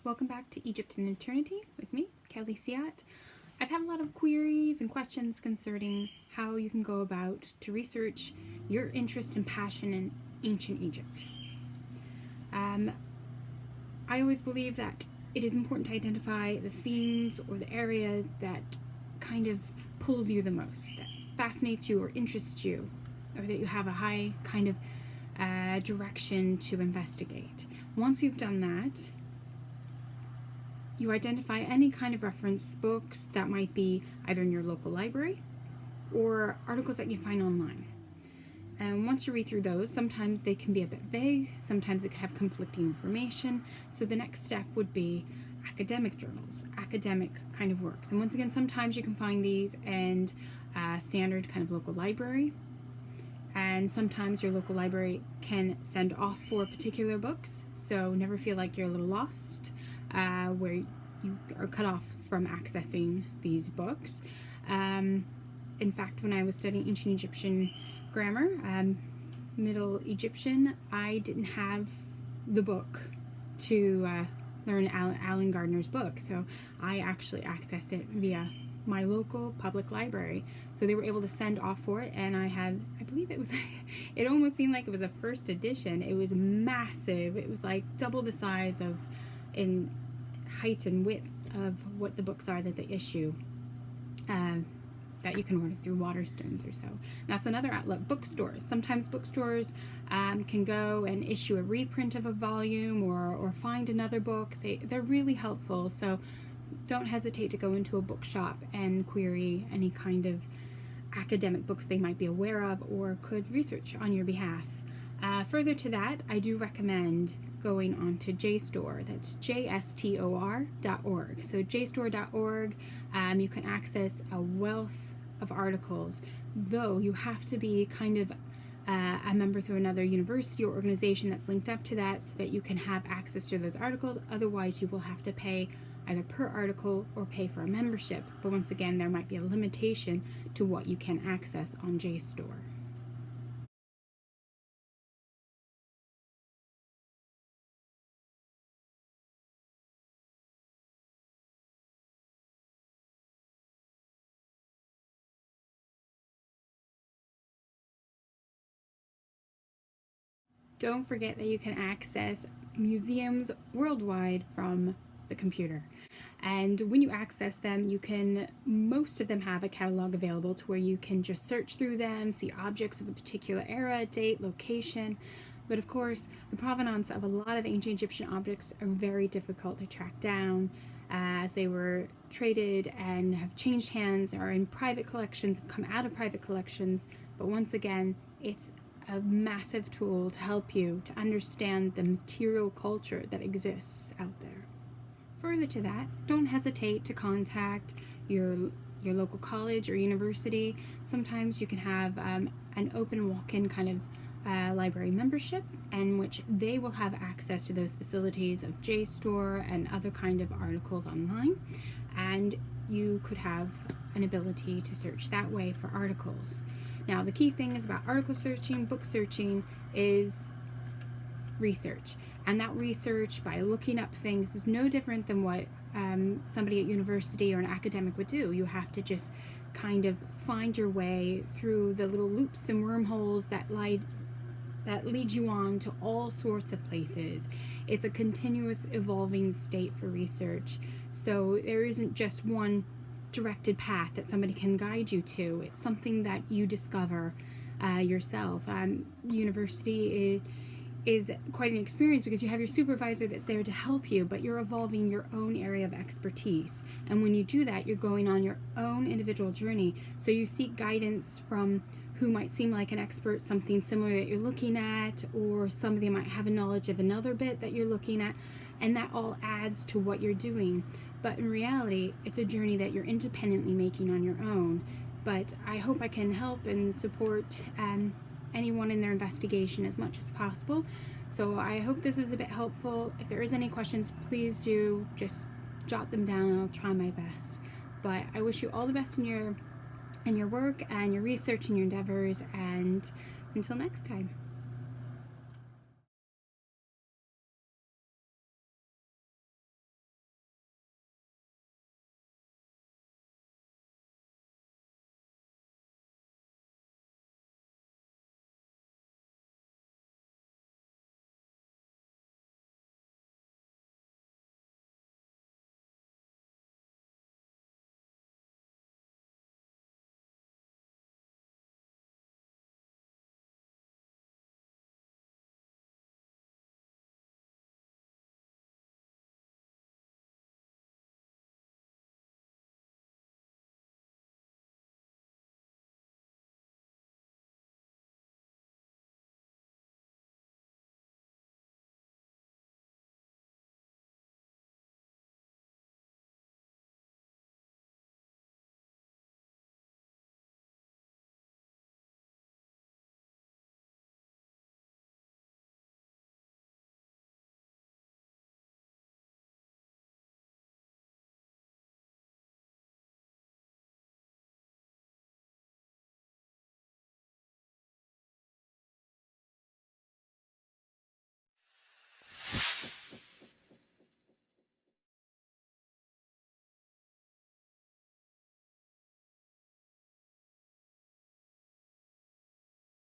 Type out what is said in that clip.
Welcome back to Egypt and Eternity with me, Kelee Siat. I've had a lot of queries and questions concerning how you can go about to research your interest and passion in ancient Egypt. I always believe that it is important to identify the themes or the area that kind of pulls you the most, that fascinates you or interests you, or that you have a high kind of direction to investigate. Once you've done that, you identify any kind of reference books that might be either in your local library or articles that you find online. And once you read through those, sometimes they can be a bit vague, sometimes it can have conflicting information. So the next step would be academic journals, academic kind of works. And once again, sometimes you can find these in a standard kind of local library. And sometimes your local library can send off for particular books, so never feel like you're a little lost, where you are cut off from accessing these books. In fact, when I was studying ancient Egyptian grammar, Middle Egyptian, I didn't have the book to learn Alan Gardner's book, so I actually accessed it via my local public library. So they were able to send off for it, and I believe it was, it almost seemed like it was a first edition. It was massive. It was like double the size of, in height and width of what the books are that they issue, that you can order through Waterstones or so. That's another outlet. Bookstores. Sometimes bookstores can go and issue a reprint of a volume or find another book. They're really helpful, so don't hesitate to go into a bookshop and query any kind of academic books they might be aware of or could research on your behalf. Further to that, I do recommend going on to JSTOR. That's JSTOR.org. So JSTOR.org, you can access a wealth of articles, though you have to be kind of a member through another university or organization that's linked up to that so that you can have access to those articles. Otherwise, you will have to pay either per article or pay for a membership. But once again, there might be a limitation to what you can access on JSTOR. Don't forget that you can access museums worldwide from the computer. And when you access them, you can, most of them have a catalog available to where you can just search through them, see objects of a particular era, date, location. But of course, the provenance of a lot of ancient Egyptian objects are very difficult to track down, as they were traded and have changed hands, or in private collections, have come out of private collections. But once again, it's a massive tool to help you to understand the material culture that exists out there. Further to that, don't hesitate to contact your local college or university. Sometimes you can have an open walk-in kind of library membership, in which they will have access to those facilities of JSTOR and other kind of articles online, and you could have an ability to search that way for articles. Now, the key thing is about article searching, book searching, is research. And that research, by looking up things, is no different than what somebody at university or an academic would do. You have to just kind of find your way through the little loops and wormholes that lead you on to all sorts of places. It's a continuous evolving state for research. So there isn't just one directed path that somebody can guide you to. It's something that you discover yourself. University is quite an experience because you have your supervisor that's there to help you, but you're evolving your own area of expertise. And when you do that, you're going on your own individual journey. So you seek guidance from who might seem like an expert, something similar that you're looking at, or somebody might have a knowledge of another bit that you're looking at, and that all adds to what you're doing. But in reality, it's a journey that you're independently making on your own. But I hope I can help and support anyone in their investigation as much as possible. So I hope this is a bit helpful. If there is any questions, please do just jot them down and I'll try my best. But I wish you all the best in your work and your research and your endeavors, and until next time.